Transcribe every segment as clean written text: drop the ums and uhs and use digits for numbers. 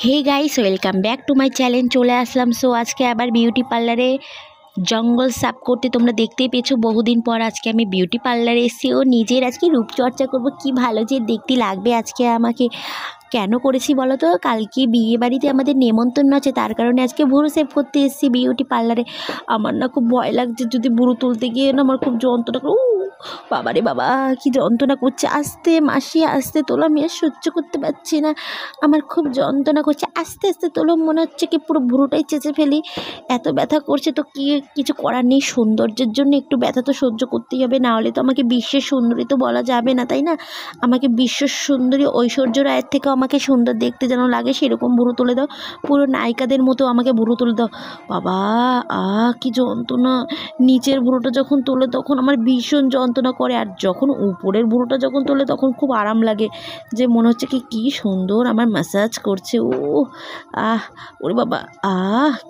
Hey guys, welcome back to my channel. চলে আসলাম। So আজকে আবার বিউটি পার্লারে জঙ্গল সাফ করতে তোমরা দেখতেই পেয়েছো বহুদিন পর আজকে আমি বিউটি পার্লারে এসেছি ও নিজের আজকে রূপচর্চা করব। কি ভালো যে দেখতে লাগবে আজকে আমাকে। কেন করেছি বলো তো, কালকে বিয়ে বাড়িতে আমাদের নেমন্তন্ন আছে, তার কারণে আজকে ভুরু সেভ করতে এসেছি বিউটি পার্লারে। আমার না খুব ভয় লাগছে, যদি ভুরু তুলতে গিয়ে না আমার খুব যন্ত্রণা করে। বাবা রে বাবা, কি যন্ত্রণা করছে। আস্তে মাসি, আস্তে তোলো, আমি আর সহ্য করতে পারছি না। আমার খুব যন্ত্রণা করছে, আস্তে আস্তে তোলো। মনে হচ্ছে কি পুরো ভুরুটাই চেঁচে ফেলি, এত ব্যথা করছে। তো কি কিছু করার নেই, সৌন্দর্যের জন্য একটু ব্যথা তো সহ্য করতেই হবে, না হলে তো আমাকে বিশ্বের সুন্দরী তো বলা যাবে না, তাই না? আমাকে বিশ্ব সুন্দরী ঐশ্বর্য রায়ের থেকেও আমাকে সুন্দর দেখতে যেন লাগে, সেরকম ভুরু তুলে দাও। পুরো নায়িকাদের মতো আমাকে ভুরু তুলে দাও। বাবা, কি যন্ত্রণা। নিচের ভুরুটা যখন তোলে তখন আমার ভীষণ যন্ত্রণা করে, আর যখন উপরের ভুরুটা যখন তোলে তখন খুব আরাম লাগে, যে মনে হচ্ছে কি সুন্দর আমার ম্যাসাজ করছে। ওরে বাবা,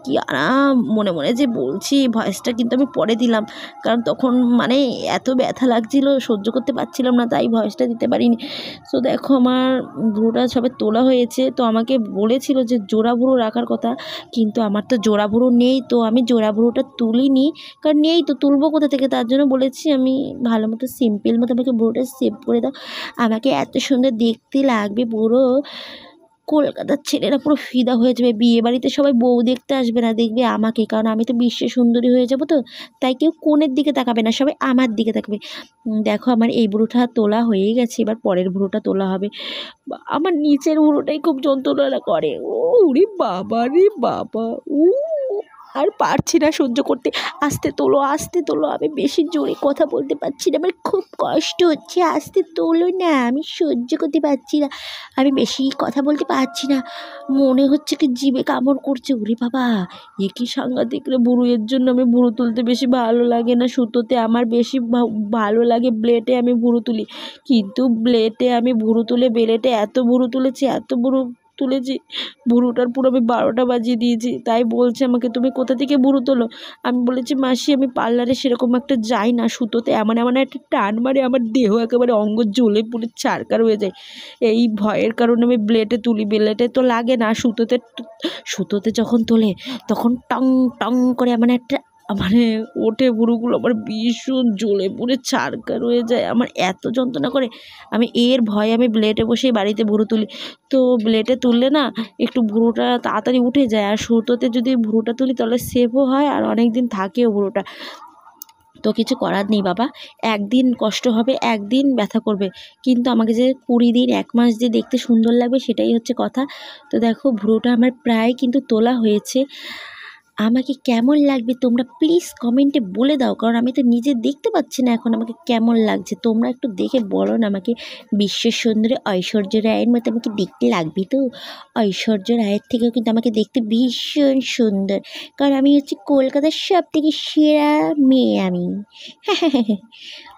কি আরাম। মনে মনে যে বলছি, ভয়েসটা কিন্তু আমি পরে দিলাম, কারণ তখন মানে এত ব্যথা লাগছিল, সহ্য করতে পারছিলাম না, তাই ভয়েসটা দিতে পারিনি। সো দেখো, আমার ভুরুটা সবে তোলা হয়েছে। তো আমাকে বলেছিল যে জোড়া ভুরু রাখার কথা, কিন্তু আমার তো জোড়া ভুরু নেই, তো আমি জোড়া ভুরুটা তুলিনি, কারণ নেই তো তুলবো কোথা থেকে। তার জন্য বলেছি আমি ভালো মতো সিম্পল মতো আমাকে ভুরুটা সেভ করে দাও। আমাকে এত সুন্দর দেখতে লাগবে, পুরো কলকাতার ছেলেরা পুরো ফিদা হয়ে যাবে। বিয়ে বাড়িতে সবাই বউ দেখতে আসবে না, দেখবে আমাকে, কারণ আমি তো বিশ্বের সুন্দরী হয়ে যাব। তো তাই কেউ কোণের দিকে তাকাবে না, সবাই আমার দিকে তাকাবে। দেখো, আমার এই ভুরুটা তোলা হয়েই গেছে, এবার পরের ভুরুটা তোলা হবে। আমার নিচের ভুরুটাই খুব যন্ত্রণা করে। ওরে বাবা রে বাবা, আর পারছি না সহ্য করতে। আস্তে তোলো, আস্তে তোলো। আমি বেশি জোরে কথা বলতে পারছি না, আমার খুব কষ্ট হচ্ছে। আস্তে তোলো না, আমি সহ্য করতে পারছি না, আমি বেশি কথা বলতে পারছি না। মনে হচ্ছে কি জিভে কামড় করছে। ওরে বাবা, এ কি সাংঘাতিক রে। ভুরু এর জন্য আমি ভুরু তুলতে বেশি ভালো লাগে না সুতোতে, আমার বেশি ভালো লাগে ব্লেডে আমি ভুরু তুলি। কিন্তু ব্লেডে আমি ভুরু তুলে বেলেটে এত ভুরু তুলেছি, এত ভুরু তুলেছি, ভুরুটার পুরো আমি 12টা বাজিয়ে দিয়েছি। তাই বলছে আমাকে, তুমি কোথা থেকে ভুরু তোলো? আমি বলেছি, মাসি আমি পার্লারে সেরকম একটা যাই না, সুতোতে এমন এমন একটা টান মারে, আমার দেহ একেবারে অঙ্গ জ্বলে পুরো ছারকার হয়ে যায়। এই ভয়ের কারণে আমি ব্লেডে তুলি, ব্লেডে তো লাগে না, সুতোতে যখন তোলে তখন টং টং করে এমন একটা মানে ওঠে ভুরুগুলো, আমার ভীষণ জ্বলে পুড়ে ছারকার হয়ে যায়, আমার এত যন্ত্রণা করে। আমি এর ভয়ে আমি ব্লেডে বসেই বাড়িতে ভুরু তুলি। তো ব্লেডে তুললে না একটু ভুরুটা তাড়াতাড়ি উঠে যায়, আর সুতোতে যদি ভুরুটা তুলি তাহলে সেভও হয় আর অনেক দিন থাকেও ভুরুটা। তো কিছু করার নেই বাবা, একদিন কষ্ট হবে, একদিন ব্যথা করবে, কিন্তু আমাকে যে 20 দিন 1 মাস যে দেখতে সুন্দর লাগবে সেটাই হচ্ছে কথা। তো দেখো, ভুরুটা আমার প্রায় কিন্তু তোলা হয়েছে। আমাকে কেমন লাগবে তোমরা প্লিজ কমেন্টে বলে দাও, কারণ আমি তো নিজে দেখতে পাচ্ছি না এখন আমাকে কেমন লাগছে। তোমরা একটু দেখে বলো না আমাকে। বিশ্বের সুন্দরী ঐশ্বর্য রায়ের মতো আমাকে দেখতে লাগবে তো? ঐশ্বর্য রায়ের থেকেও কিন্তু আমাকে দেখতে ভীষণ সুন্দর, কারণ আমি হচ্ছে কলকাতার সব থেকে সেরা মেয়ে আমি।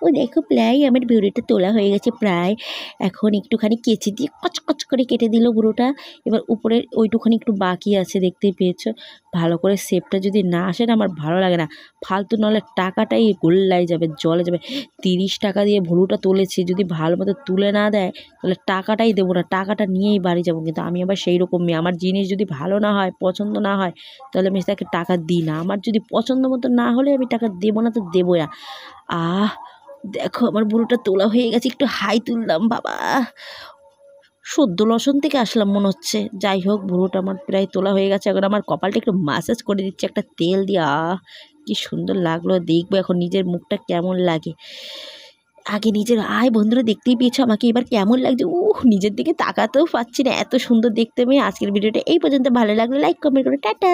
ও দেখো, প্রায় আমার ভুরুটা তোলা হয়ে গেছে প্রায়। এখন একটুখানি কেচি দিয়ে কচকচ করে কেটে দিল ভুরুটা। এবার উপরের ওইটুখানি একটু বাকি আছে, দেখতেই পেয়েছো। ভালো করে শেপটা যদি না আসে না, আমার ভালো লাগে না। ফালতু নাহলে টাকাটাই গোল্লায় যাবে, জলে যাবে। 30 টাকা দিয়ে ভুরুটা তুলেছি, যদি ভালো মতো তুলে না দেয় তাহলে টাকাটাই দেবো না, টাকাটা নিয়েই বাড়ি যাবো। কিন্তু আমি আবার সেই রকম মেয়ে, আমার জিনিস যদি ভালো না হয়, পছন্দ না হয়, তাহলে আমি তাকে টাকা দিই না। আমার যদি পছন্দ মতো না হলে আমি টাকা দেবো না, তো দেবো না। দেখো, আমার ভুরুটা তোলা হয়ে গেছে, একটু হাই তুললাম বাবা। সদ্য লসন থেকে আসলাম মনে হচ্ছে। যাই হোক, ভুরুটা আমার প্রায় তোলা হয়ে গেছে। এখন আমার কপালটা একটু মাসাজ করে দিচ্ছে একটা তেল দিয়ে। কি সুন্দর লাগলো। দেখবো এখন নিজের মুখটা কেমন লাগে। আগে নিজের বন্ধুরা দেখতেই পেয়েছো আমাকে, এবার কেমন লাগছে। নিজের দিকে তাকাতেও পাচ্ছি না, এত সুন্দর দেখতে মেয়ে। আজকের ভিডিওটা এই পর্যন্ত, ভালো লাগলে লাইক কমেন্ট করে টাটা।